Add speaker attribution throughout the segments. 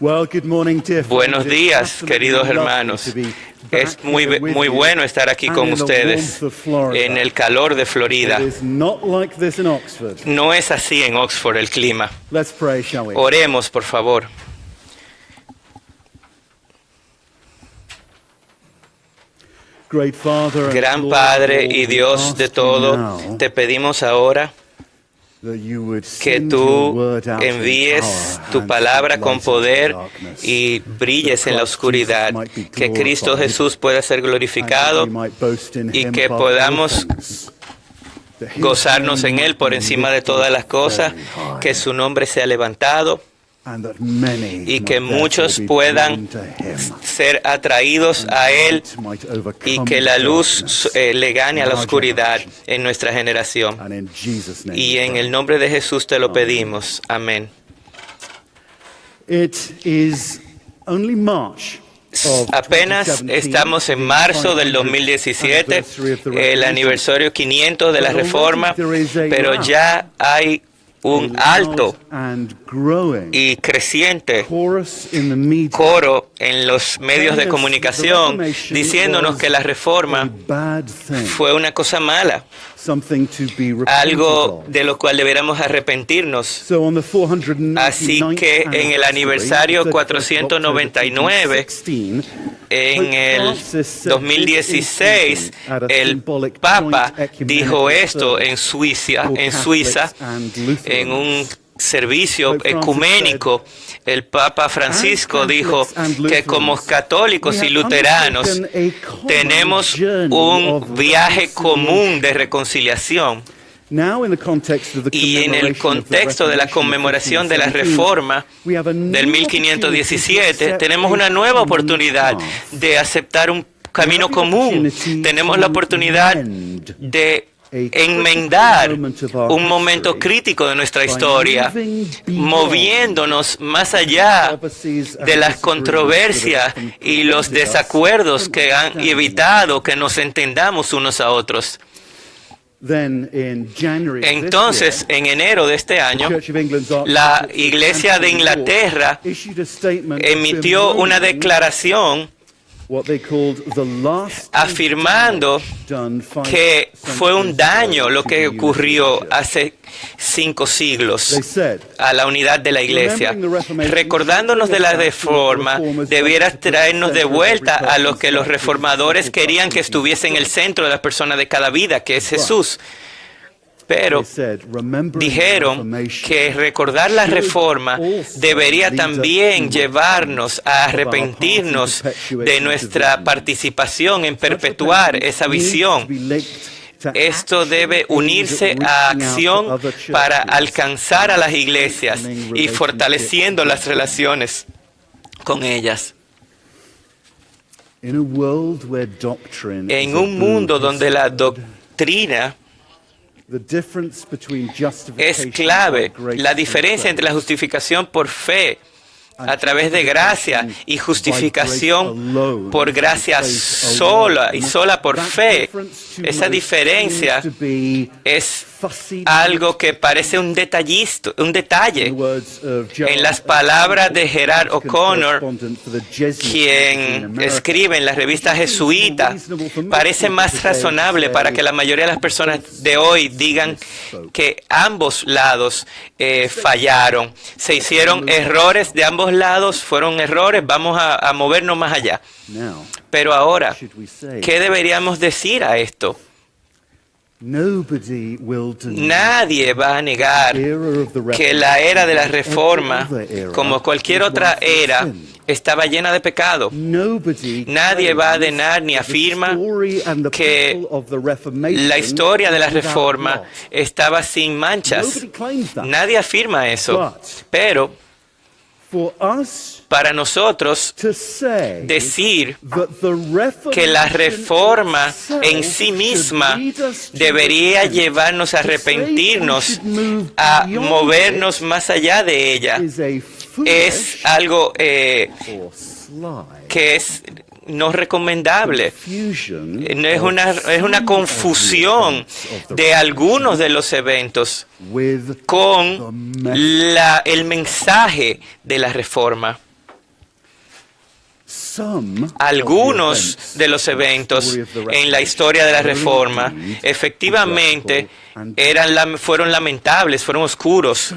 Speaker 1: Buenos días, queridos hermanos. Es muy bueno estar aquí con ustedes en el calor de Florida. No es así en Oxford el clima. Oremos, por favor. Gran Padre y Dios de todo, te pedimos ahora que tú envíes tu palabra con poder y brilles en la oscuridad, que Cristo Jesús pueda ser glorificado y que podamos gozarnos en Él por encima de todas las cosas, que su nombre sea levantado y que muchos puedan ser atraídos a Él y que la luz le gane a la oscuridad en nuestra generación. Y en el nombre de Jesús te lo pedimos. Amén. Apenas estamos en marzo del 2017, el aniversario 500 de la Reforma, pero ya hay un alto y creciente coro en los medios de comunicación diciéndonos que la Reforma fue una cosa mala, algo de lo cual deberíamos arrepentirnos. Así que en el aniversario 499, en el 2016, el Papa dijo esto en Suiza, en un servicio ecuménico. El Papa Francisco dijo que como católicos y luteranos tenemos un viaje común de reconciliación. Y en el contexto de la conmemoración de la Reforma del 1517, tenemos una nueva oportunidad de aceptar un camino común. Tenemos la oportunidad de enmendar un momento crítico de nuestra historia, moviéndonos más allá de las controversias y los desacuerdos que han evitado que nos entendamos unos a otros. Entonces, en enero de este año, la Iglesia de Inglaterra emitió una declaración afirmando que fue un daño lo que ocurrió hace 5 siglos a la unidad de la Iglesia. Recordándonos de la Reforma, debieras traernos de vuelta a lo que los reformadores querían que estuviese en el centro de la persona de cada vida, que es Jesús. Pero dijeron que recordar la Reforma debería también llevarnos a arrepentirnos de nuestra participación en perpetuar esa visión. Esto debe unirse a acción para alcanzar a las iglesias y fortaleciendo las relaciones con ellas. En un mundo donde la doctrina es clave, la diferencia entre la justificación por fe a través de gracia y justificación por gracia sola y sola por fe, esa diferencia es algo que parece un detalle. En las palabras de Gerard O'Connor, quien escribe en la revista jesuita, parece más razonable para que la mayoría de las personas de hoy digan que ambos lados fallaron. Se hicieron errores de ambos lados, fueron errores, vamos a movernos más allá. Pero ahora, ¿qué deberíamos decir a esto? Nadie va a negar que la era de la Reforma, como cualquier otra era, estaba llena de pecado. Nadie va a negar ni afirma que la historia de la Reforma estaba sin manchas. Nadie afirma eso. Pero para nosotros decir que la Reforma en sí misma debería llevarnos a arrepentirnos, a movernos más allá de ella, es algo que es no recomendable. Es una confusión de algunos de los eventos con el mensaje de la Reforma. Algunos de los eventos en la historia de la Reforma efectivamente fueron lamentables, fueron oscuros,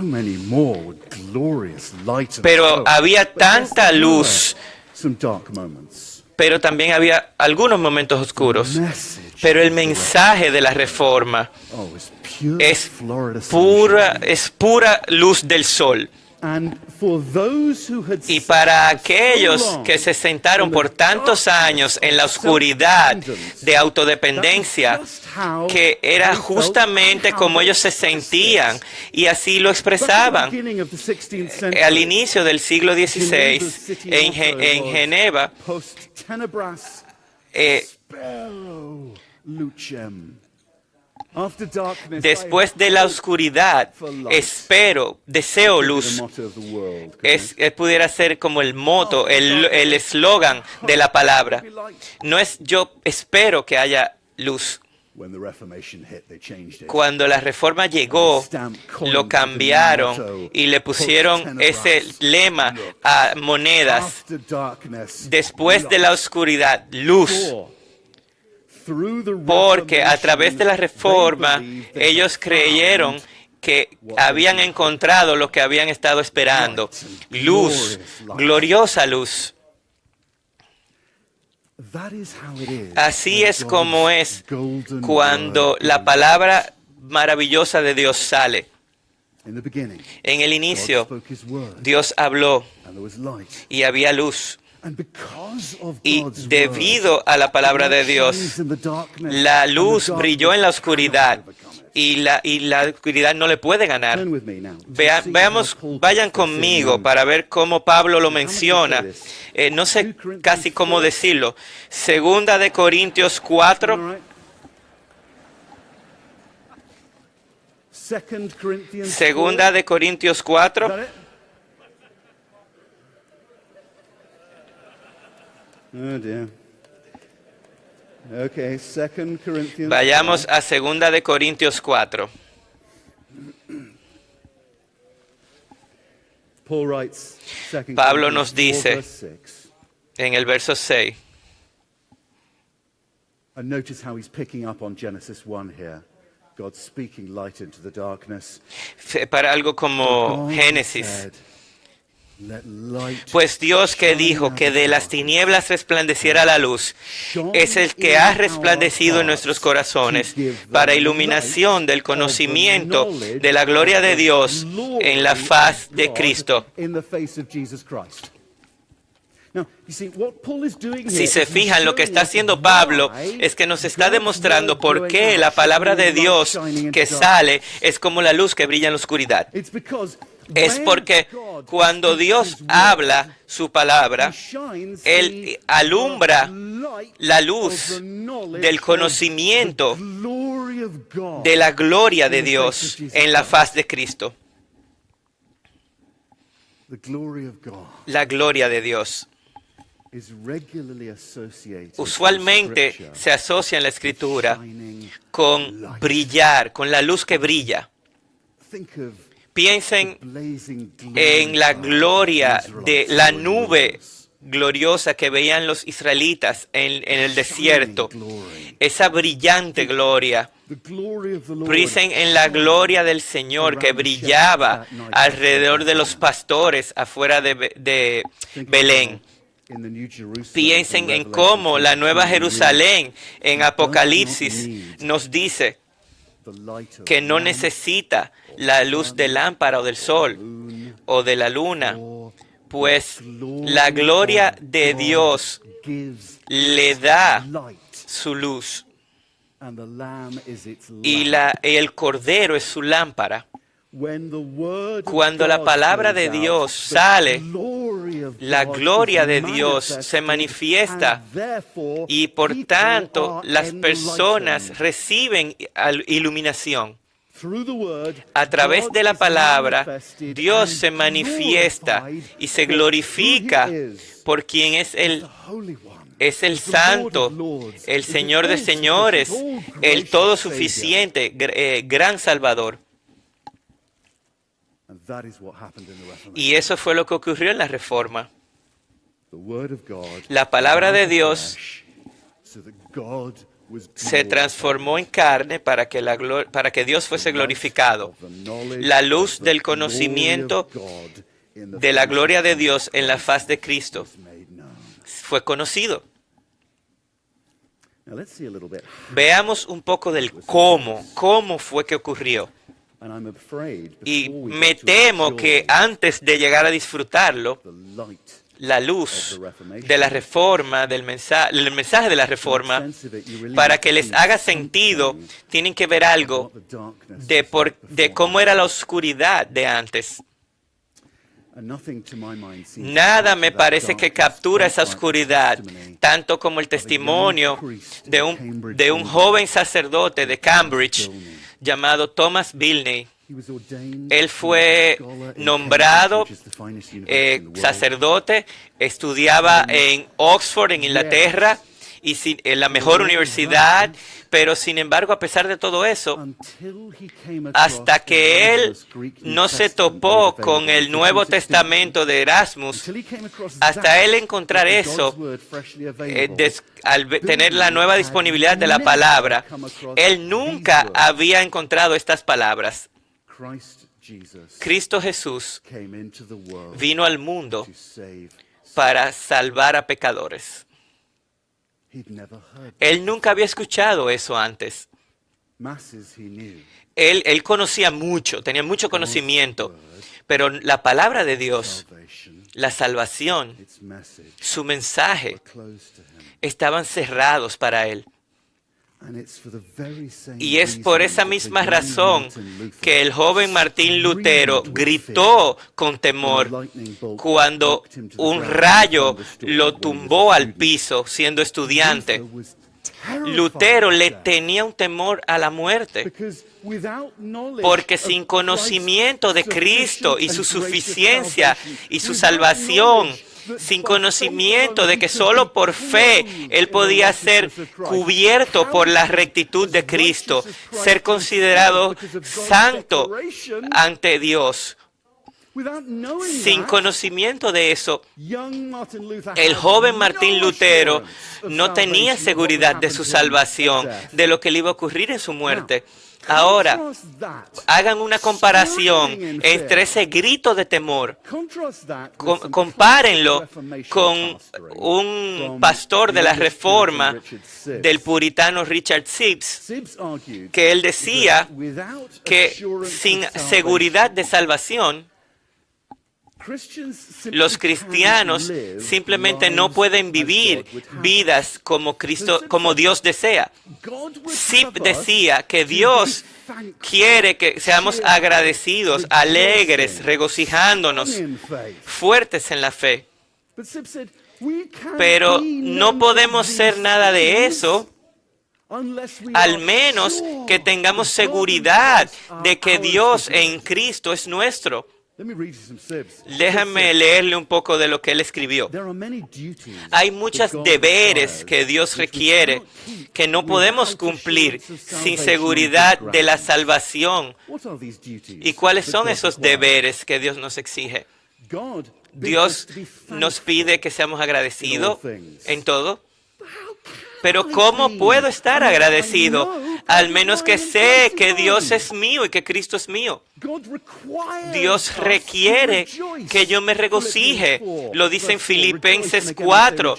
Speaker 1: pero había tanta luz, pero también había algunos momentos oscuros. Pero el mensaje de la Reforma es pura luz del sol. Y para aquellos que se sentaron por tantos años en la oscuridad de autodependencia, que era justamente como ellos se sentían y así lo expresaban. Al inicio del siglo XVI, en Ginebra, después de la oscuridad, deseo luz. Pudiera ser como el moto, el eslogan de la palabra. No es yo espero que haya luz. Cuando la Reforma llegó, lo cambiaron y le pusieron ese lema a monedas. Después de la oscuridad, luz. Porque a través de la Reforma ellos creyeron que habían encontrado lo que habían estado esperando. Luz, gloriosa luz. Así es como es cuando la palabra maravillosa de Dios sale. En el inicio, Dios habló y había luz. Y debido a la palabra de Dios, la luz brilló en la oscuridad y la oscuridad no le puede ganar. Vayan conmigo para ver cómo Pablo lo menciona. No sé casi cómo decirlo. Segunda de Corintios 4. Segunda de Corintios 4.
Speaker 2: Oh dear. Okay, 2 Corinthians.
Speaker 1: Vayamos a 2 de Corintios 4. Pablo nos dice en el verso 6.
Speaker 2: And notice how he's picking up on Genesis 1 here. God speaking light into the darkness.
Speaker 1: Para algo como Génesis. Pues Dios que dijo que de las tinieblas resplandeciera la luz, es el que ha resplandecido en nuestros corazones para iluminación del conocimiento de la gloria de Dios en la faz de Cristo. Si se fijan, lo que está haciendo Pablo es que nos está demostrando por qué la palabra de Dios que sale es como la luz que brilla en la oscuridad. Es porque cuando Dios habla su palabra, Él alumbra la luz del conocimiento de la gloria de Dios en la faz de Cristo. La gloria de Dios usualmente se asocia en la Escritura con brillar, con la luz que brilla. Piensen en la gloria de la nube gloriosa que veían los israelitas en el desierto. Esa brillante gloria. Piensen en la gloria del Señor que brillaba alrededor de los pastores afuera de Belén. Piensen en cómo la Nueva Jerusalén en Apocalipsis nos dice que no necesita la luz de lámpara o del sol o de la luna, pues la gloria de Dios le da su luz y el Cordero es su lámpara. Cuando la palabra de Dios sale, la gloria de Dios se manifiesta y por tanto las personas reciben iluminación. A través de la palabra, Dios se manifiesta y se glorifica por quien es el Santo, el Señor de señores, el todo suficiente, gran Salvador. Y eso fue lo que ocurrió en la Reforma. La palabra de Dios se transformó en carne para que Dios fuese glorificado. La luz del conocimiento de la gloria de Dios en la faz de Cristo fue conocido. Veamos un poco del cómo fue que ocurrió. Y me temo que antes de llegar a disfrutarlo, la luz de la reforma, el mensaje de la reforma, para que les haga sentido, tienen que ver algo de cómo era la oscuridad de antes. Nada me parece que captura esa oscuridad, tanto como el testimonio de un joven sacerdote de Cambridge llamado Thomas Bilney. Él fue nombrado sacerdote, estudiaba en Oxford, en Inglaterra, y en la mejor universidad, pero sin embargo, a pesar de todo eso, hasta que él no se topó con el Nuevo Testamento de Erasmus, hasta él encontrar eso, al tener la nueva disponibilidad de la palabra, él nunca había encontrado estas palabras. Cristo Jesús vino al mundo para salvar a pecadores. Él nunca había escuchado eso antes. Él conocía mucho, tenía mucho conocimiento, pero la palabra de Dios, la salvación, su mensaje, estaban cerrados para él. Y es por esa misma razón que el joven Martín Lutero gritó con temor cuando un rayo lo tumbó al piso siendo estudiante. Lutero le tenía un temor a la muerte, porque sin conocimiento de Cristo y su suficiencia y su salvación, sin conocimiento de que solo por fe él podía ser cubierto por la rectitud de Cristo, ser considerado santo ante Dios. Sin conocimiento de eso, el joven Martín Lutero no tenía seguridad de su salvación, de lo que le iba a ocurrir en su muerte. Ahora, hagan una comparación entre ese grito de temor. Compárenlo con un pastor de la Reforma, del puritano Richard Sibbes, que él decía que sin seguridad de salvación, los cristianos simplemente no pueden vivir vidas como Dios desea. Sibbes decía que Dios quiere que seamos agradecidos, alegres, regocijándonos, fuertes en la fe. Pero no podemos ser nada de eso al menos que tengamos seguridad de que Dios en Cristo es nuestro. Déjame leerle un poco de lo que él escribió. Hay muchos deberes que Dios requiere que no podemos cumplir sin seguridad de la salvación. ¿Y cuáles son esos deberes que Dios nos exige? Dios nos pide que seamos agradecidos en todo. Pero ¿cómo puedo estar agradecido? Al menos que sé que Dios es mío y que Cristo es mío. Dios requiere que yo me regocije. Lo dice en Filipenses 4.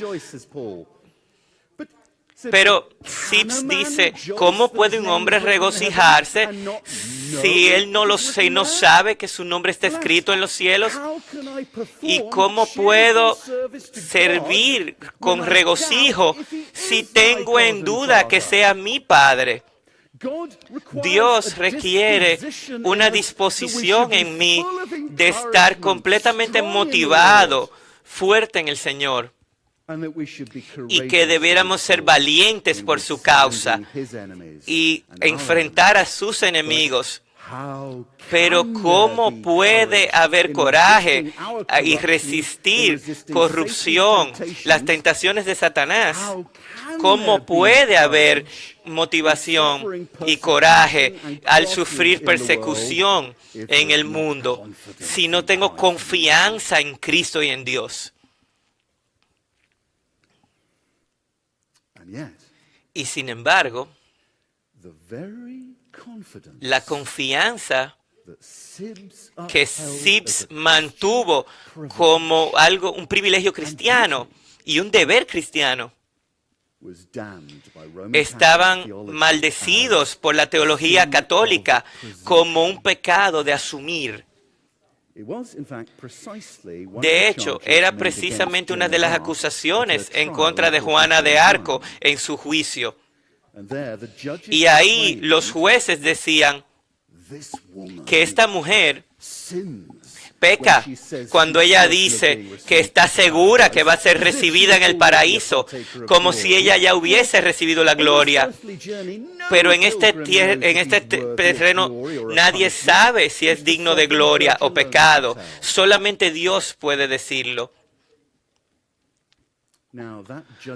Speaker 1: Pero Sibbes dice, ¿cómo puede un hombre regocijarse si él no sabe que su nombre está escrito en los cielos? ¿Y cómo puedo servir con regocijo si tengo en duda que sea mi Padre? Dios requiere una disposición en mí de estar completamente motivado, fuerte en el Señor. Y que debiéramos ser valientes por su causa y enfrentar a sus enemigos. Pero ¿cómo puede haber coraje y resistir corrupción, las tentaciones de Satanás? ¿Cómo puede haber motivación y coraje al sufrir persecución en el mundo si no tengo confianza en Cristo y en Dios? Y sin embargo, la confianza que Sibbes mantuvo como un privilegio cristiano y un deber cristiano, estaban maldecidos por la teología católica como un pecado de asumir. De hecho, era precisamente una de las acusaciones en contra de Juana de Arco en su juicio. Y ahí los jueces decían que esta mujer peca cuando ella dice que está segura que va a ser recibida en el paraíso, como si ella ya hubiese recibido la gloria. Pero en este terreno nadie sabe si es digno de gloria o pecado. Solamente Dios puede decirlo.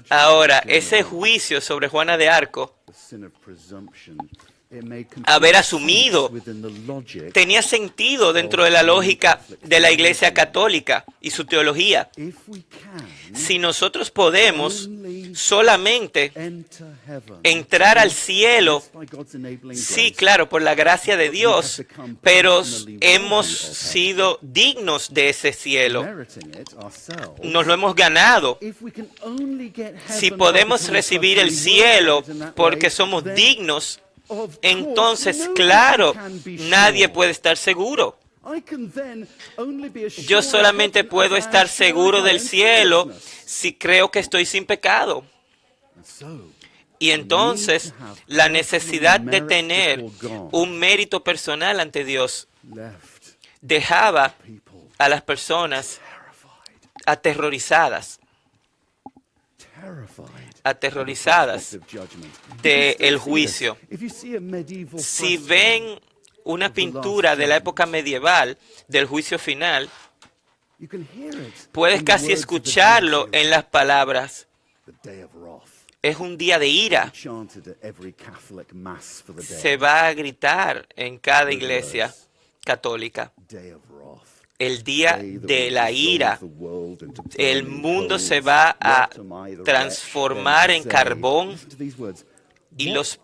Speaker 1: Ahora, ese juicio sobre Juana de Arco, haber asumido, tenía sentido dentro de la lógica de la Iglesia Católica y su teología. Si nosotros podemos solamente entrar al cielo, sí, claro, por la gracia de Dios, pero hemos sido dignos de ese cielo. Nos lo hemos ganado. Si podemos recibir el cielo porque somos dignos, entonces, claro, nadie puede estar seguro. Yo solamente puedo estar seguro del cielo si creo que estoy sin pecado. Y entonces, la necesidad de tener un mérito personal ante Dios dejaba a las personas aterrorizadas del juicio. Si ven una pintura de la época medieval del juicio final, puedes casi escucharlo en las palabras: es un día de ira. Se va a gritar en cada iglesia católica: el día de la ira. El mundo se va a transformar en carbón y los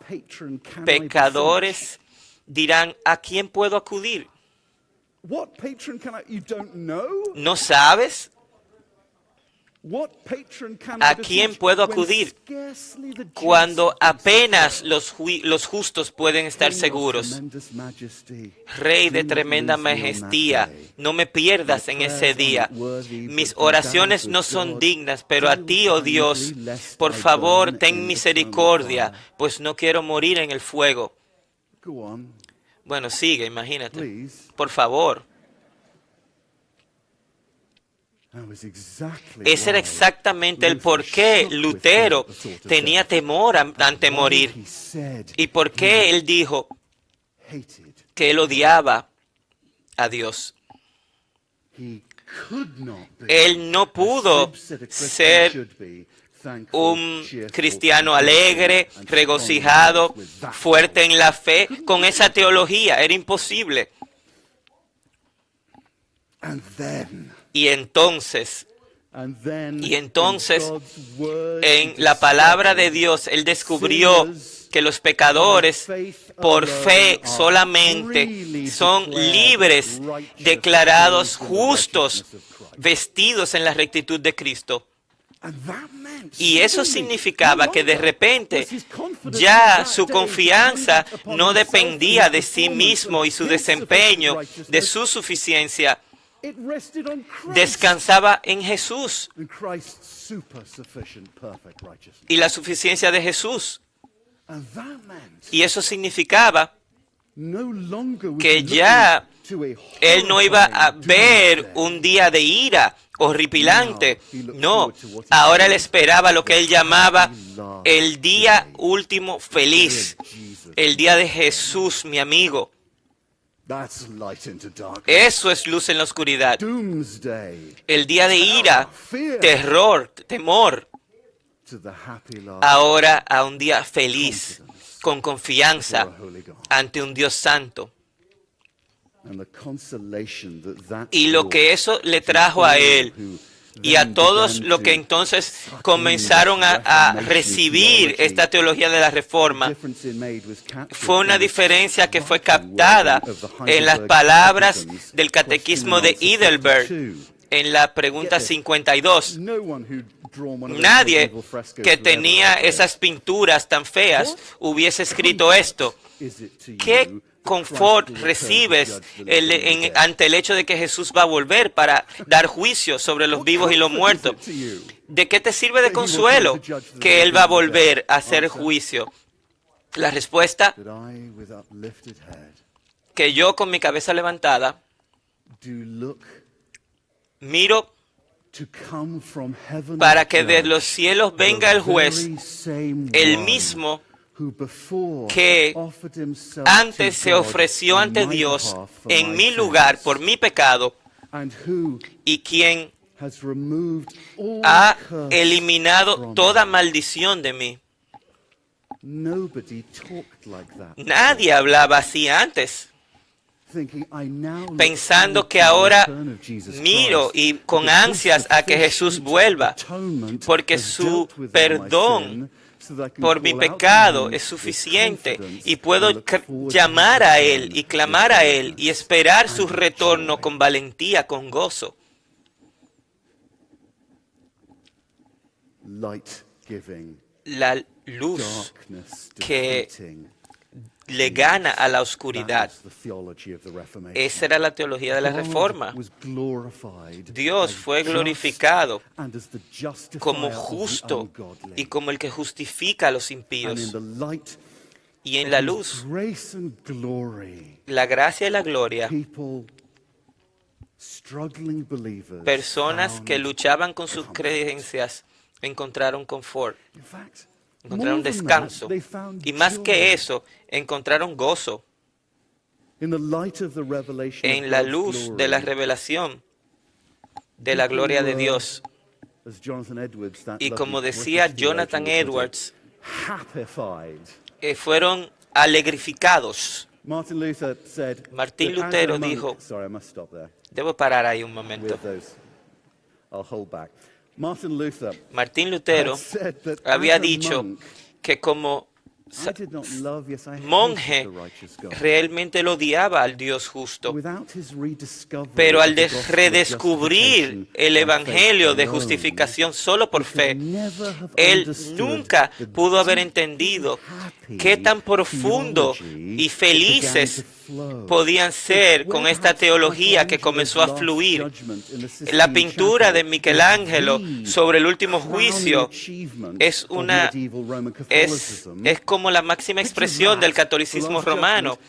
Speaker 1: pecadores dirán: ¿a quién puedo acudir? ¿No sabes? ¿A quién puedo acudir cuando apenas los justos pueden estar seguros? Rey de tremenda majestía, no me pierdas en ese día. Mis oraciones no son dignas, pero a ti, oh Dios, por favor, ten misericordia, pues no quiero morir en el fuego. Bueno, sigue, imagínate. Por favor. Ese era exactamente el por qué Lutero tenía temor ante morir y por qué él dijo que él odiaba a Dios. Él no pudo ser un cristiano alegre, regocijado, fuerte en la fe con esa teología. Era imposible. Y entonces, en la palabra de Dios, él descubrió que los pecadores, por fe solamente, son libres, declarados justos, vestidos en la rectitud de Cristo. Y eso significaba que de repente ya su confianza no dependía de sí mismo y su desempeño, de su suficiencia. Descansaba en Jesús y la suficiencia de Jesús. Y eso significaba que ya él no iba a ver un día de ira horripilante. No, ahora él esperaba lo que él llamaba el día último feliz, el día de Jesús, mi amigo. Eso es luz en la oscuridad. El día de ira, terror, temor. Ahora a un día feliz, con confianza ante un Dios santo. Y lo que eso le trajo a él, y a todos los que entonces comenzaron a recibir esta teología de la Reforma. Fue una diferencia que fue captada en las palabras del Catequismo de Heidelberg en la pregunta 52. Nadie que tenía esas pinturas tan feas hubiese escrito esto. ¿Qué confort recibes ante el hecho de que Jesús va a volver para dar juicio sobre los vivos y los muertos? ¿De qué te sirve de consuelo que Él va a volver a hacer juicio? La respuesta, que yo con mi cabeza levantada miro para que de los cielos venga el juez, el mismo que antes se ofreció ante Dios en mi lugar por mi pecado y quien ha eliminado toda maldición de mí. Nadie hablaba así antes, pensando que ahora miro y con ansias a que Jesús vuelva, porque su perdón por mi pecado es suficiente y puedo llamar a Él y clamar a Él y esperar su retorno con valentía, con gozo. La luz que le gana a la oscuridad. Esa era la teología de la Reforma. Dios fue glorificado como justo y como el que justifica a los impíos. Y en la luz, la gracia y la gloria, personas que luchaban con sus creencias encontraron confort, encontraron descanso, y más que eso, encontraron gozo en la luz de la revelación de la gloria de Dios. Y como decía Jonathan Edwards, fueron alegrificados. Martín Lutero dijo, debo parar ahí un momento. Martín Lutero había dicho que como monje realmente lo odiaba al Dios justo, pero al redescubrir el evangelio de justificación solo por fe, él nunca pudo haber entendido qué tan profundo y felices podían ser con esta teología que comenzó a fluir. La pintura de Michelangelo sobre el último juicio es como la máxima expresión del catolicismo romano.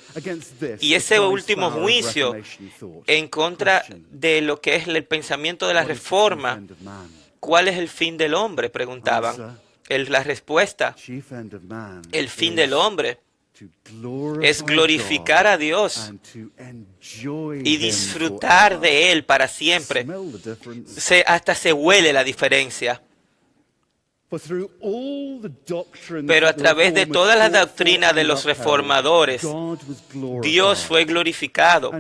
Speaker 1: Y ese último juicio en contra de lo que es el pensamiento de la Reforma, ¿cuál es el fin del hombre?, preguntaban. La respuesta, el fin del hombre es glorificar a Dios y disfrutar de Él para siempre. Hasta se huele la diferencia. Pero a través de toda la doctrina de los reformadores, Dios fue glorificado.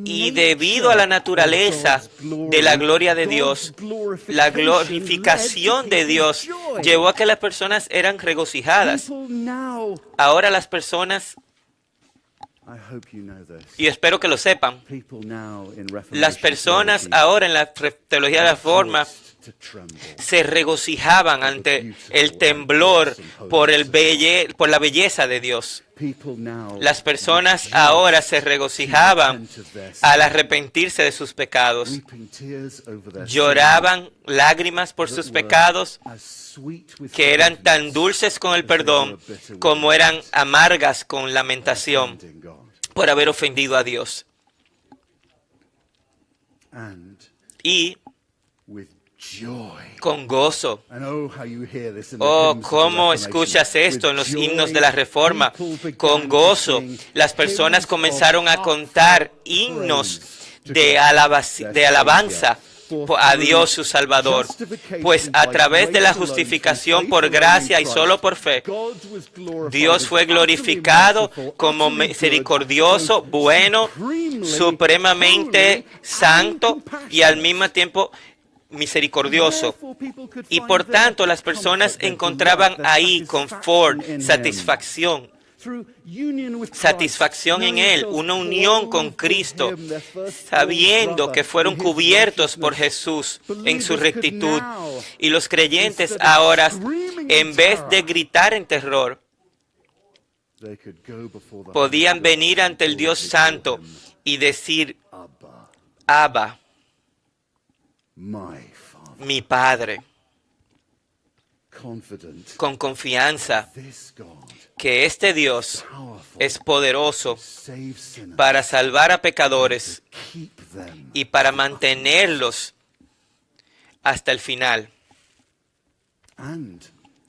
Speaker 1: Y debido a la naturaleza de la gloria de Dios, la glorificación de Dios llevó a que las personas eran regocijadas. Ahora las personas, y espero que lo sepan, las personas ahora en la teología de la Reforma se regocijaban ante el temblor por la belleza de Dios. Las personas ahora se regocijaban al arrepentirse de sus pecados. Lloraban lágrimas por sus pecados que eran tan dulces con el perdón como eran amargas con lamentación por haber ofendido a Dios. Y con gozo. Oh, cómo escuchas esto en los himnos de la Reforma. Con gozo, las personas comenzaron a contar himnos de alabanza a Dios su Salvador, pues a través de la justificación por gracia y solo por fe, Dios fue glorificado como misericordioso, bueno, supremamente santo y al mismo tiempo misericordioso. Y por tanto las personas encontraban ahí confort, satisfacción en Él, una unión con Cristo, sabiendo que fueron cubiertos por Jesús en su rectitud. Y los creyentes ahora, en vez de gritar en terror, podían venir ante el Dios Santo y decir, Abba, mi Padre, con confianza que este Dios es poderoso para salvar a pecadores y para mantenerlos hasta el final.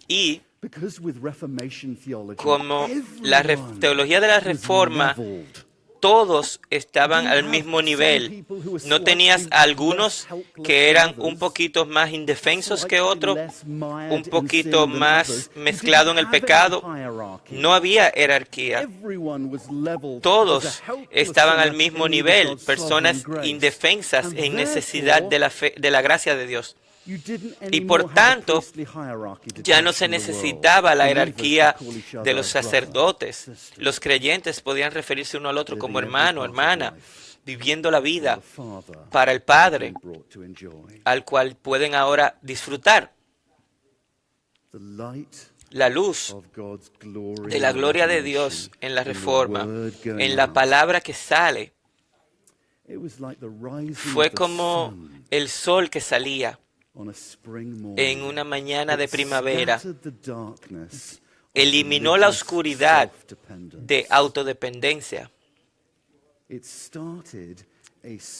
Speaker 1: Y como la teología de la Reforma, todos estaban al mismo nivel. No tenías algunos que eran un poquito más indefensos que otros, un poquito más mezclado en el pecado. No había jerarquía. Todos estaban al mismo nivel, personas indefensas en necesidad de la gracia de Dios. Y por tanto, ya no se necesitaba la jerarquía de los sacerdotes. Los creyentes podían referirse uno al otro como hermano, hermana, viviendo la vida para el Padre, al cual pueden ahora disfrutar. La luz de la gloria de Dios en la Reforma, en la palabra que sale, fue como el sol que salía en una mañana de primavera, eliminó la oscuridad de autodependencia.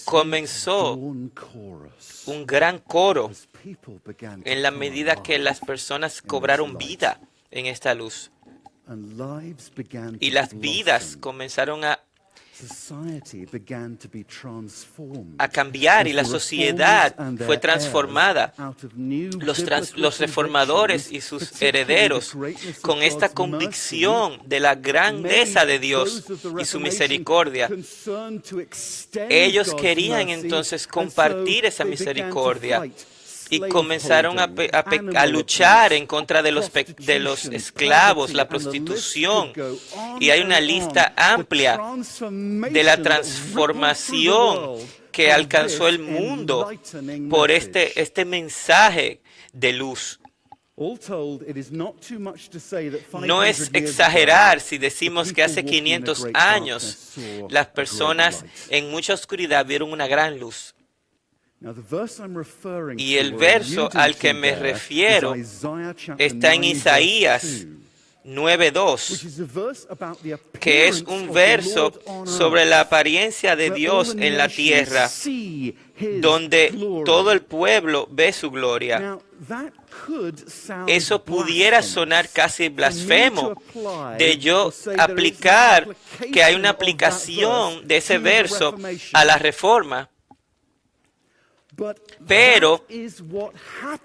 Speaker 1: Comenzó un gran coro en la medida que las personas cobraron vida en esta luz. Y las vidas comenzaron a cambiar y la sociedad fue transformada. Los reformadores y sus herederos, con esta convicción de la grandeza de Dios y su misericordia, ellos querían entonces compartir esa misericordia. Y comenzaron a luchar en contra de los esclavos, la prostitución. Y hay una lista amplia de la transformación que alcanzó el mundo por este mensaje de luz. No es exagerar si decimos que hace 500 años las personas en mucha oscuridad vieron una gran luz. Y el verso al que me refiero está en Isaías 9:2, que es un verso sobre la apariencia de Dios en la tierra, donde todo el pueblo ve su gloria. Eso pudiera sonar casi blasfemo de yo aplicar que hay una aplicación de ese verso a la Reforma. Pero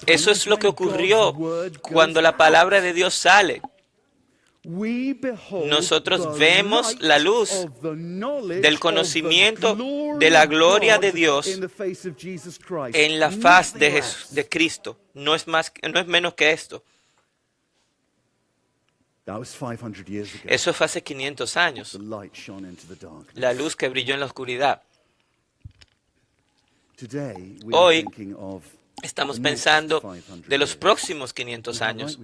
Speaker 1: eso es lo que ocurrió cuando la palabra de Dios sale. Nosotros vemos la luz del conocimiento de la gloria de Dios en la faz de Cristo. No es menos que esto. Eso fue hace 500 años. La luz que brilló en la oscuridad. Hoy estamos pensando de los próximos 500 años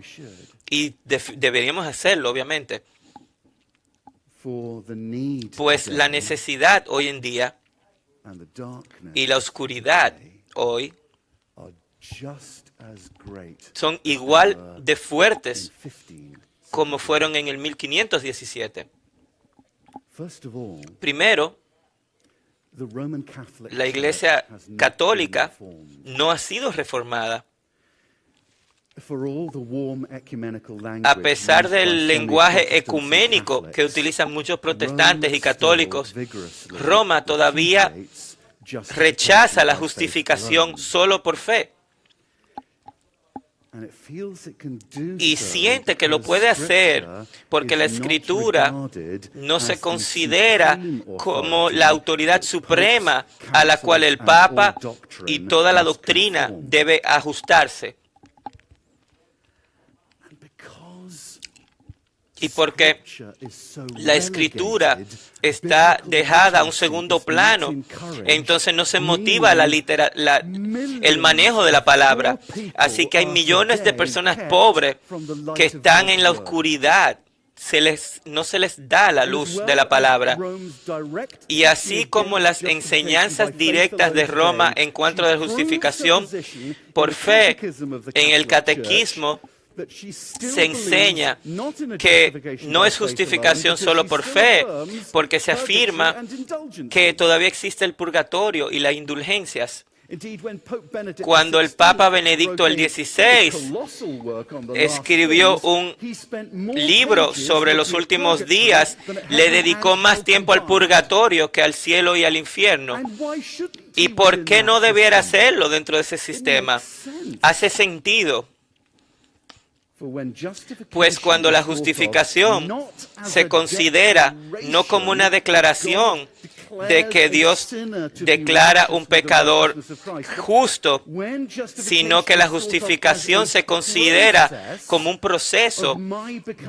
Speaker 1: y deberíamos hacerlo, obviamente, pues la necesidad hoy en día y la oscuridad hoy son igual de fuertes como fueron en el 1517. Primero, la Iglesia Católica no ha sido reformada. A pesar del lenguaje ecuménico que utilizan muchos protestantes y católicos, Roma todavía rechaza la justificación solo por fe. y siente que lo puede hacer porque la Escritura no se considera como la autoridad suprema a la cual el Papa y toda la doctrina debe ajustarse. Y porque la Escritura está dejada a un segundo plano, entonces no se motiva el manejo de la palabra. Así que hay millones de personas pobres que están en la oscuridad. No se les da la luz de la palabra. Y así como las enseñanzas directas de Roma en cuanto a la justificación por fe en el catequismo, se enseña que no es justificación solo por fe, porque se afirma que todavía existe el purgatorio y las indulgencias. Cuando el Papa Benedicto XVI escribió un libro sobre los últimos días, le dedicó más tiempo al purgatorio que al cielo y al infierno. ¿Y por qué no debiera hacerlo dentro de ese sistema? Hace sentido. Pues cuando la justificación se considera no como una declaración de que Dios declara un pecador justo, sino que la justificación se considera como un proceso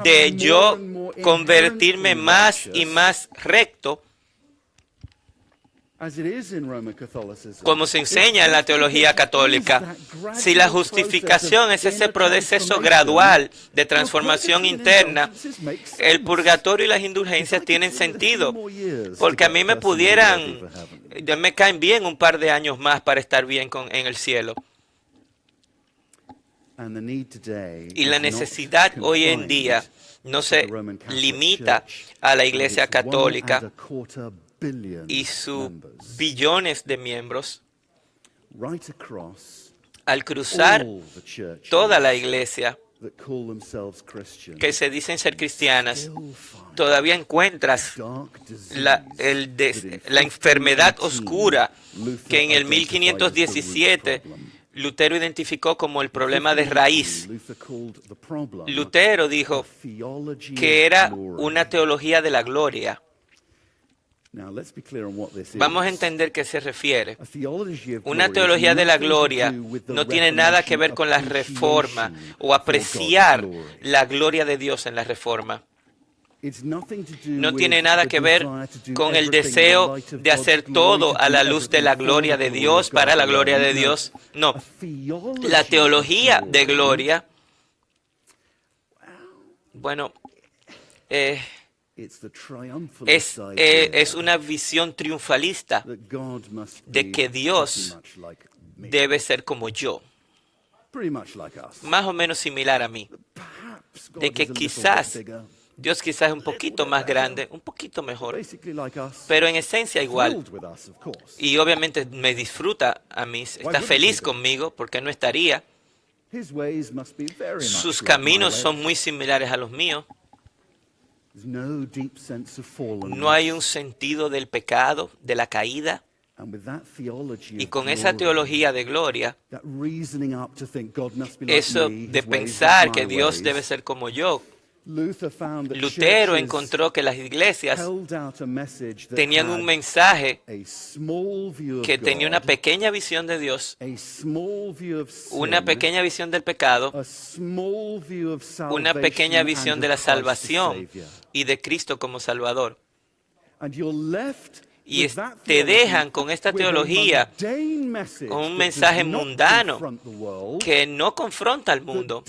Speaker 1: de yo convertirme más y más recto, como se enseña en la teología católica. Si la justificación es ese proceso gradual de transformación interna, el purgatorio y las indulgencias tienen sentido, porque a mí me caen bien un par de años más para estar bien en el cielo. Y la necesidad hoy en día no se limita a la Iglesia Católica y sus billones de miembros. Al cruzar toda la iglesia que se dicen ser cristianas, todavía encuentras la enfermedad oscura que en el 1517 Lutero identificó como el problema de raíz. Lutero dijo que era una teología de la gloria. Vamos a entender qué se refiere. Una teología de la gloria no tiene nada que ver con la reforma o apreciar la gloria de Dios en la reforma. No tiene nada que ver con el deseo de hacer todo a la luz de la gloria de Dios, para la gloria de Dios. No. La teología de gloria, bueno, es una visión triunfalista de que Dios debe ser como yo, más o menos similar a mí, de que Dios quizás es un poquito más grande, un poquito mejor, pero en esencia igual. Y obviamente me disfruta a mí, está feliz conmigo, porque no estaría. Sus caminos son muy similares a los míos. No hay un sentido del pecado, de la caída. Y con esa teología de gloria, eso de pensar que Dios debe ser como yo, Lutero encontró que las iglesias tenían un mensaje que tenía una pequeña visión de Dios, una pequeña visión del pecado, una pequeña visión de la salvación y de Cristo como Salvador. Y te dejan con esta teología, con un mensaje mundano que no confronta al mundo,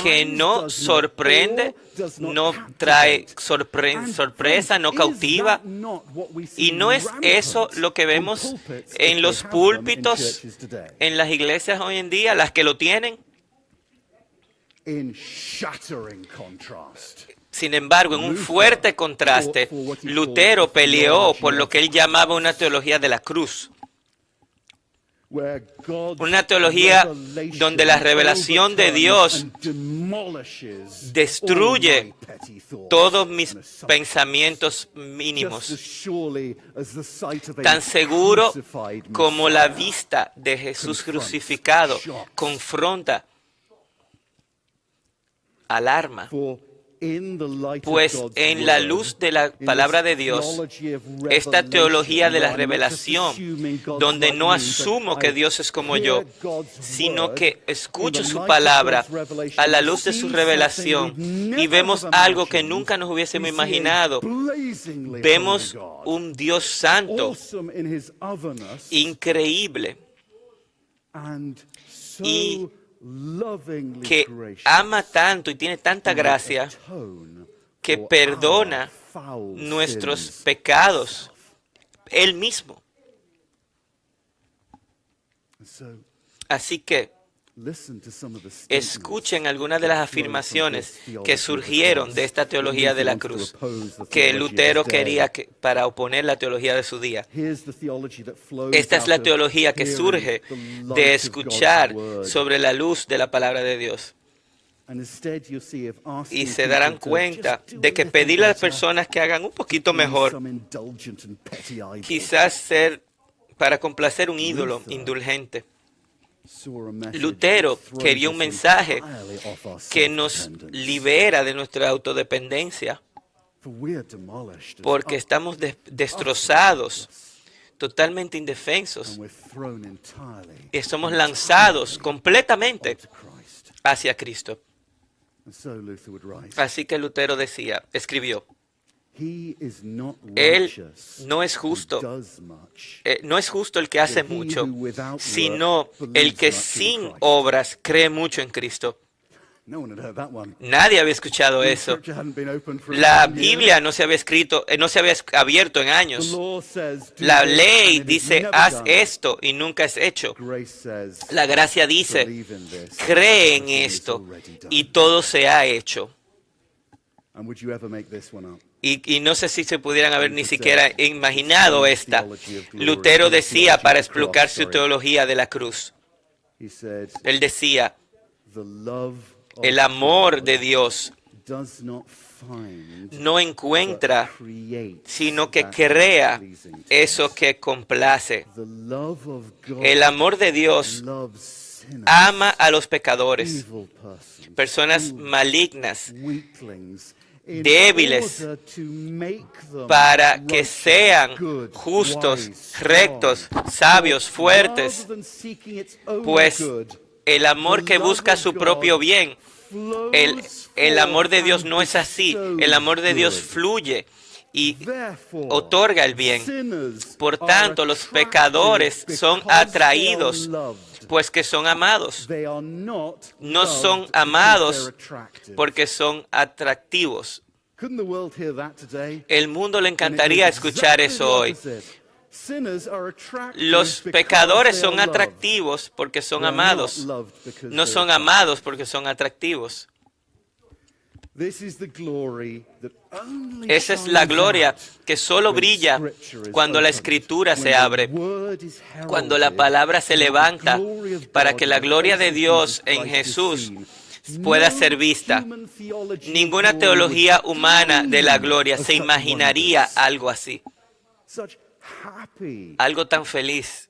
Speaker 1: que no sorprende, no trae sorpresa, no cautiva. Y no es eso lo que vemos en los púlpitos, en las iglesias hoy en día, las que lo tienen. Sin embargo, en un fuerte contraste, Lutero peleó por lo que él llamaba una teología de la cruz. Una teología donde la revelación de Dios destruye todos mis pensamientos mínimos, tan seguro como la vista de Jesús crucificado confronta, alarma. Pues en la luz de la palabra de Dios, esta teología de la revelación, donde no asumo que Dios es como yo, sino que escucho su palabra a la luz de su revelación y vemos algo que nunca nos hubiésemos imaginado. Vemos un Dios santo, increíble, y que ama tanto y tiene tanta gracia que perdona nuestros pecados Él mismo. Así que escuchen algunas de las afirmaciones que surgieron de esta teología de la cruz, que Lutero quería para oponer la teología de su día. Esta es la teología que surge de escuchar sobre la luz de la palabra de Dios. Y se darán cuenta de que pedirle a las personas que hagan un poquito mejor, quizás ser para complacer un ídolo indulgente. Lutero quería un mensaje que nos libera de nuestra autodependencia, porque estamos destrozados, totalmente indefensos, y somos lanzados completamente hacia Cristo. Así que Lutero escribió, Él no es justo el que hace mucho, sino el que sin obras cree mucho en Cristo. Nadie había escuchado eso. La Biblia no se había abierto en años. La ley dice, haz esto, y nunca es hecho. La gracia dice, cree en esto, y todo se ha hecho. Y no sé si se pudieran haber ni siquiera imaginado esta. Lutero decía para explicar su teología de la cruz. Él decía, el amor de Dios no encuentra, sino que crea eso que complace. El amor de Dios ama a los pecadores, personas malignas, débiles, para que sean justos, rectos, sabios, fuertes, pues el amor que busca su propio bien, el amor de Dios no es así. El amor de Dios fluye y otorga el bien. Por tanto, los pecadores son atraídos, pues que son amados. No son amados porque son atractivos. El mundo le encantaría escuchar eso hoy. Los pecadores son atractivos porque son amados. No son amados porque son atractivos. Esa es la gloria que solo brilla cuando la Escritura se abre, cuando la palabra se levanta para que la gloria de Dios en Jesús pueda ser vista. Ninguna teología humana de la gloria se imaginaría algo así. Algo tan feliz.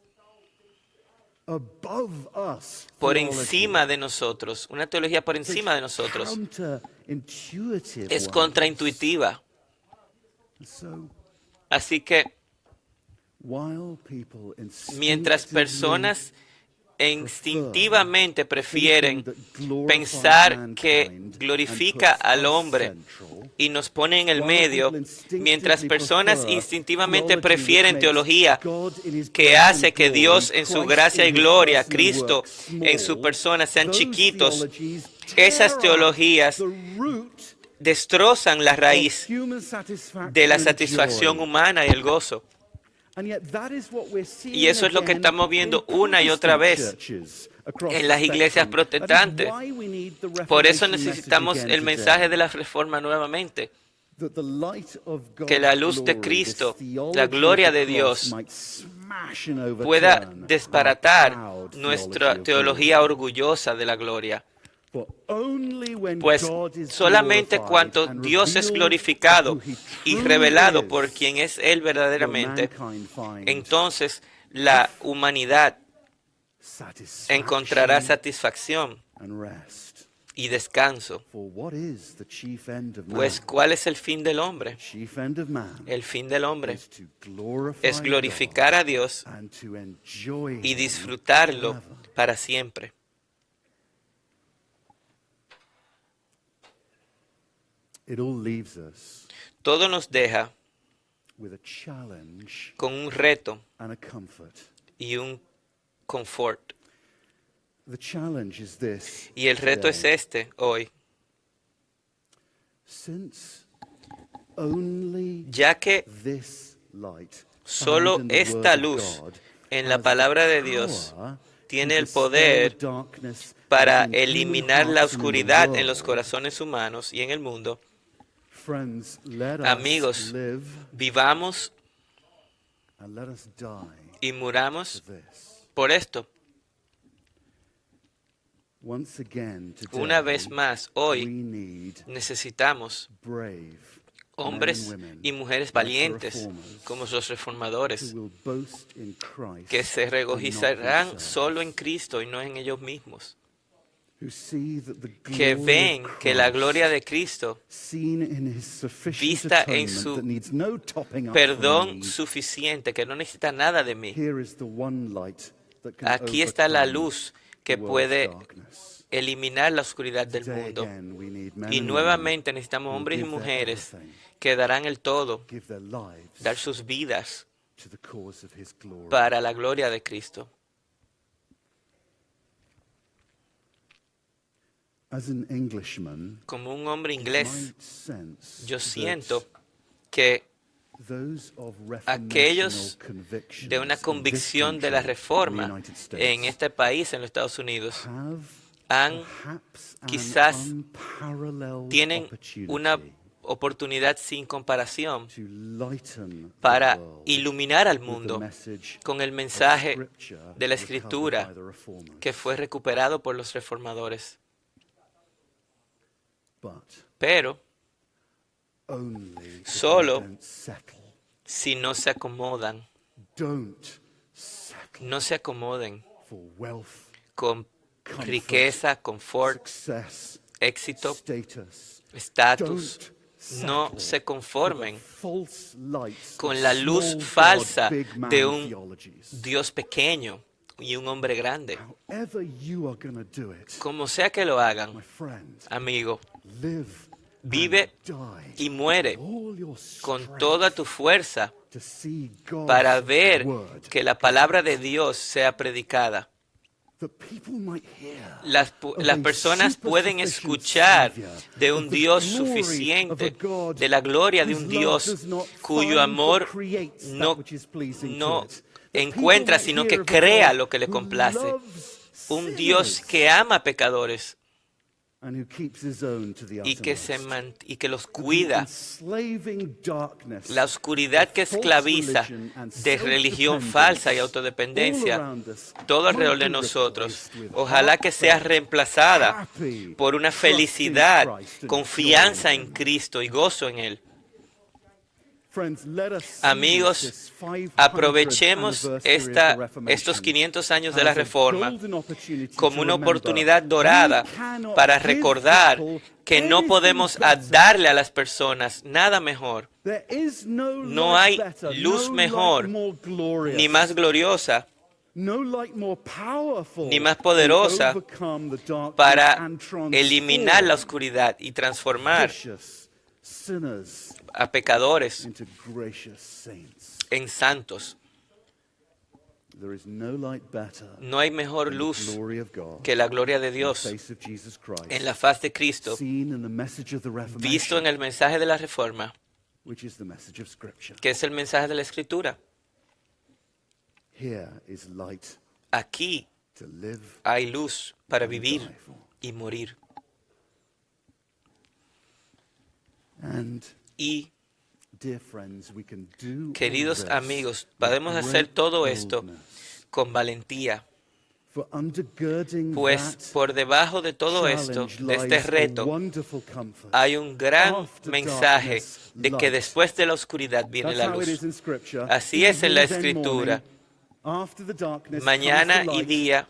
Speaker 1: Por encima de nosotros. Una teología por encima de nosotros. Es contraintuitiva. Así que, mientras personas instintivamente prefieren pensar que glorifica al hombre y nos pone en el medio, mientras personas instintivamente prefieren teología que hace que Dios en su gracia y gloria, Cristo en su persona sean chiquitos, esas teologías destrozan la raíz de la satisfacción humana y el gozo. Y eso es lo que estamos viendo una y otra vez en las iglesias protestantes. Por eso necesitamos el mensaje de la Reforma nuevamente. que la luz de Cristo, la gloria de Dios, pueda desbaratar nuestra teología orgullosa de la gloria. Pues solamente cuando Dios es glorificado y revelado por quien es Él verdaderamente, entonces la humanidad encontrará satisfacción y descanso. Pues, ¿cuál es el fin del hombre? El fin del hombre es glorificar a Dios y disfrutarlo para siempre. Todo nos deja con un reto y un confort. Y el reto es este hoy. Ya que solo esta luz en la palabra de Dios tiene el poder para eliminar la oscuridad en los corazones humanos y en el mundo, amigos, vivamos y muramos por esto. Una vez más, hoy necesitamos hombres y mujeres valientes como los reformadores, que se regocijarán solo en Cristo y no en ellos mismos, que ven que la gloria de Cristo, vista en su perdón suficiente, que no necesita nada de mí. Aquí está la luz que puede eliminar la oscuridad del mundo. Y nuevamente necesitamos hombres y mujeres que darán el todo, dar sus vidas para la gloria de Cristo. Como un hombre inglés, yo siento que aquellos de una convicción de la reforma en este país, en los Estados Unidos, quizás tienen una oportunidad sin comparación para iluminar al mundo con el mensaje de la Escritura que fue recuperado por los reformadores. Pero solo si no se acomodan, no se acomoden con riqueza, confort, éxito, estatus. No se conformen con la luz falsa de un Dios pequeño y un hombre grande. Como sea que lo hagan, amigo, vive y muere con toda tu fuerza para ver que la palabra de Dios sea predicada. Las personas pueden escuchar de un Dios suficiente, de la gloria de un Dios cuyo amor no encuentra, sino que crea lo que le complace. Un Dios que ama a pecadores y que los cuida. La oscuridad que esclaviza de religión falsa y autodependencia todo alrededor de nosotros, ojalá que sea reemplazada por una felicidad, confianza en Cristo y gozo en Él. Amigos, aprovechemos estos 500 años de la Reforma como una oportunidad dorada para recordar que no podemos darle a las personas nada mejor. No hay luz mejor, ni más gloriosa, ni más poderosa para eliminar la oscuridad y transformar a pecadores en santos. No hay mejor luz que la gloria de Dios en la faz de Cristo, visto en el mensaje de la Reforma, que es el mensaje de la Escritura. Aquí hay luz para vivir y morir. Y,
Speaker 2: dear friends, we can do
Speaker 1: queridos
Speaker 2: all this
Speaker 1: amigos, podemos
Speaker 2: with
Speaker 1: hacer
Speaker 2: great
Speaker 1: todo esto
Speaker 2: boldness.
Speaker 1: con valentía,
Speaker 2: For undergirding
Speaker 1: pues
Speaker 2: that
Speaker 1: por debajo de todo esto,
Speaker 2: challenge
Speaker 1: de este
Speaker 2: lies a
Speaker 1: reto,
Speaker 2: wonderful comfort.
Speaker 1: hay un gran
Speaker 2: After
Speaker 1: mensaje
Speaker 2: darkness,
Speaker 1: de que
Speaker 2: light.
Speaker 1: después de la oscuridad viene
Speaker 2: That's
Speaker 1: la
Speaker 2: how it
Speaker 1: luz.
Speaker 2: is in Scripture.
Speaker 1: Así es en la
Speaker 2: Evening, then
Speaker 1: Escritura.
Speaker 2: morning. After the darkness
Speaker 1: Mañana
Speaker 2: comes the
Speaker 1: y
Speaker 2: light.
Speaker 1: día,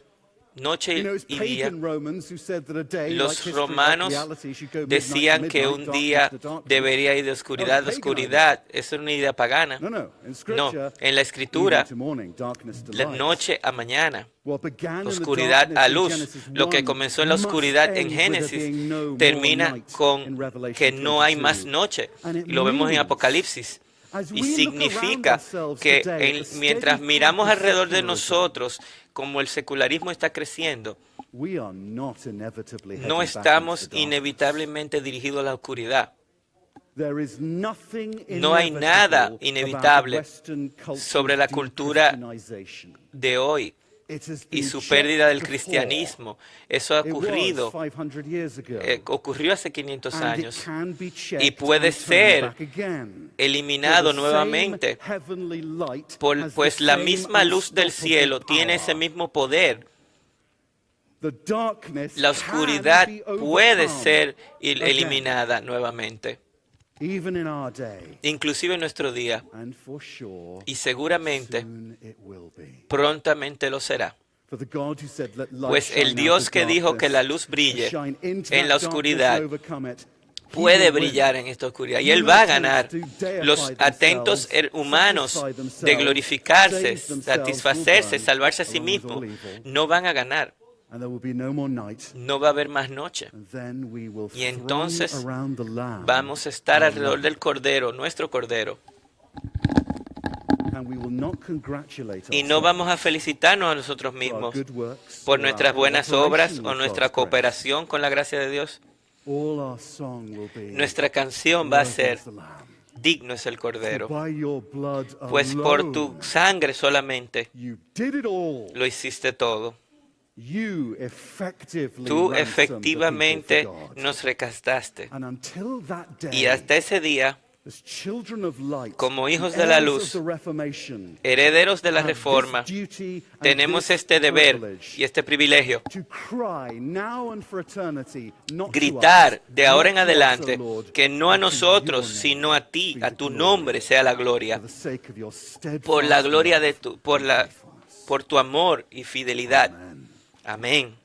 Speaker 2: You
Speaker 1: noche
Speaker 2: know, it's
Speaker 1: y día,
Speaker 2: pagan Romans who said that a day, like
Speaker 1: los
Speaker 2: history, like
Speaker 1: romanos
Speaker 2: reality, should go midnight to
Speaker 1: decían que
Speaker 2: midnight,
Speaker 1: un
Speaker 2: darkness
Speaker 1: día
Speaker 2: to darkness.
Speaker 1: debería ir de oscuridad a
Speaker 2: pagan
Speaker 1: oscuridad. Eso es una idea pagana.
Speaker 2: No, in
Speaker 1: No,
Speaker 2: Scripture,
Speaker 1: en la Escritura,
Speaker 2: evening to morning, darkness to
Speaker 1: la
Speaker 2: light.
Speaker 1: noche a mañana,
Speaker 2: What began in the
Speaker 1: oscuridad
Speaker 2: darkness
Speaker 1: a
Speaker 2: in
Speaker 1: luz.
Speaker 2: Genesis
Speaker 1: Lo que
Speaker 2: 1
Speaker 1: comenzó en la
Speaker 2: must
Speaker 1: oscuridad en
Speaker 2: end with there
Speaker 1: Génesis
Speaker 2: being no more
Speaker 1: termina
Speaker 2: night in
Speaker 1: con
Speaker 2: Revelation
Speaker 1: que no hay
Speaker 2: 22.
Speaker 1: más noche.
Speaker 2: And it
Speaker 1: Y lo vemos en
Speaker 2: means,
Speaker 1: Apocalipsis.
Speaker 2: as we
Speaker 1: Y
Speaker 2: look
Speaker 1: significa
Speaker 2: around ourselves
Speaker 1: que
Speaker 2: today at the
Speaker 1: mientras
Speaker 2: steady
Speaker 1: miramos
Speaker 2: path of
Speaker 1: alrededor de
Speaker 2: secularism,
Speaker 1: nosotros, como el secularismo está creciendo,
Speaker 2: we are not inevitably heading
Speaker 1: no
Speaker 2: back into
Speaker 1: estamos
Speaker 2: the darkness.
Speaker 1: inevitablemente dirigidos a la oscuridad.
Speaker 2: There is nothing
Speaker 1: No hay nada
Speaker 2: inevitable
Speaker 1: inevitable
Speaker 2: about Western culture's
Speaker 1: sobre la cultura
Speaker 2: de-Christianization.
Speaker 1: De hoy
Speaker 2: It has
Speaker 1: y
Speaker 2: been
Speaker 1: su
Speaker 2: checked
Speaker 1: pérdida del
Speaker 2: before.
Speaker 1: cristianismo. Eso ha
Speaker 2: It was
Speaker 1: ocurrido,
Speaker 2: 500 years ago.
Speaker 1: ocurrió hace 500
Speaker 2: And it
Speaker 1: años
Speaker 2: can be checked
Speaker 1: y puede
Speaker 2: and turned
Speaker 1: ser
Speaker 2: back again.
Speaker 1: eliminado
Speaker 2: For the same
Speaker 1: nuevamente,
Speaker 2: heavenly light has
Speaker 1: pues
Speaker 2: the
Speaker 1: la
Speaker 2: same
Speaker 1: misma luz del
Speaker 2: unstoppable
Speaker 1: cielo tiene ese
Speaker 2: power.
Speaker 1: mismo poder.
Speaker 2: The darkness
Speaker 1: La
Speaker 2: can
Speaker 1: oscuridad
Speaker 2: be
Speaker 1: puede
Speaker 2: overcome
Speaker 1: ser
Speaker 2: again,
Speaker 1: eliminada nuevamente,
Speaker 2: even in our day.
Speaker 1: inclusive en nuestro día,
Speaker 2: And for sure,
Speaker 1: y seguramente
Speaker 2: soon it will be.
Speaker 1: prontamente lo será.
Speaker 2: For the God who said, "Let light
Speaker 1: Pues
Speaker 2: shine
Speaker 1: el
Speaker 2: out
Speaker 1: Dios
Speaker 2: of
Speaker 1: que dijo que la
Speaker 2: darkness,
Speaker 1: luz brille
Speaker 2: shine into
Speaker 1: en
Speaker 2: that
Speaker 1: la
Speaker 2: darkness
Speaker 1: oscuridad,
Speaker 2: and overcome it." He
Speaker 1: puede
Speaker 2: will win.
Speaker 1: brillar en esta oscuridad y Él va a ganar. Los atentos humanos de glorificarse, satisfacerse, salvarse a sí mismos, no van a ganar.
Speaker 2: And there will be no more night.
Speaker 1: No va a haber más noche.
Speaker 2: And then we will
Speaker 1: Y entonces
Speaker 2: throng around the Lamb,
Speaker 1: vamos a estar alrededor del Cordero, nuestro Cordero.
Speaker 2: and we will not congratulate
Speaker 1: Y no
Speaker 2: ourselves
Speaker 1: vamos a felicitarnos a nosotros
Speaker 2: for our
Speaker 1: mismos
Speaker 2: good works
Speaker 1: por
Speaker 2: or
Speaker 1: nuestras
Speaker 2: our
Speaker 1: buenas
Speaker 2: cooperation
Speaker 1: obras
Speaker 2: with
Speaker 1: o nuestra
Speaker 2: God's grace.
Speaker 1: cooperación con la gracia de Dios.
Speaker 2: All our song will be,
Speaker 1: Nuestra canción va a
Speaker 2: "Worthy
Speaker 1: ser
Speaker 2: is the Lamb."
Speaker 1: digno es el Cordero,
Speaker 2: For by your blood
Speaker 1: pues por tu
Speaker 2: alone,
Speaker 1: sangre solamente
Speaker 2: you did it all.
Speaker 1: lo hiciste todo.
Speaker 2: You effectively
Speaker 1: Tú
Speaker 2: ransomed the
Speaker 1: efectivamente
Speaker 2: people for God.
Speaker 1: nos rescataste.
Speaker 2: And until that day,
Speaker 1: Y hasta ese día,
Speaker 2: as children of light,
Speaker 1: como hijos
Speaker 2: the
Speaker 1: de la
Speaker 2: heirs
Speaker 1: luz,
Speaker 2: of the Reformation,
Speaker 1: herederos de la
Speaker 2: have
Speaker 1: Reforma,
Speaker 2: this duty and
Speaker 1: tenemos
Speaker 2: this
Speaker 1: este deber
Speaker 2: privilege
Speaker 1: y este privilegio,
Speaker 2: to cry now and for eternity, not
Speaker 1: gritar
Speaker 2: to us,
Speaker 1: de ahora en
Speaker 2: not to us,
Speaker 1: adelante,
Speaker 2: O Lord,
Speaker 1: que no a
Speaker 2: but to
Speaker 1: nosotros,
Speaker 2: your name
Speaker 1: sino a ti,
Speaker 2: be
Speaker 1: a
Speaker 2: the
Speaker 1: tu
Speaker 2: glory,
Speaker 1: nombre sea la gloria,
Speaker 2: for the sake of your
Speaker 1: por la
Speaker 2: steadfast
Speaker 1: gloria de
Speaker 2: love
Speaker 1: tu, por
Speaker 2: and faithfulness.
Speaker 1: tu amor y fidelidad.
Speaker 2: Amen.
Speaker 1: Amén.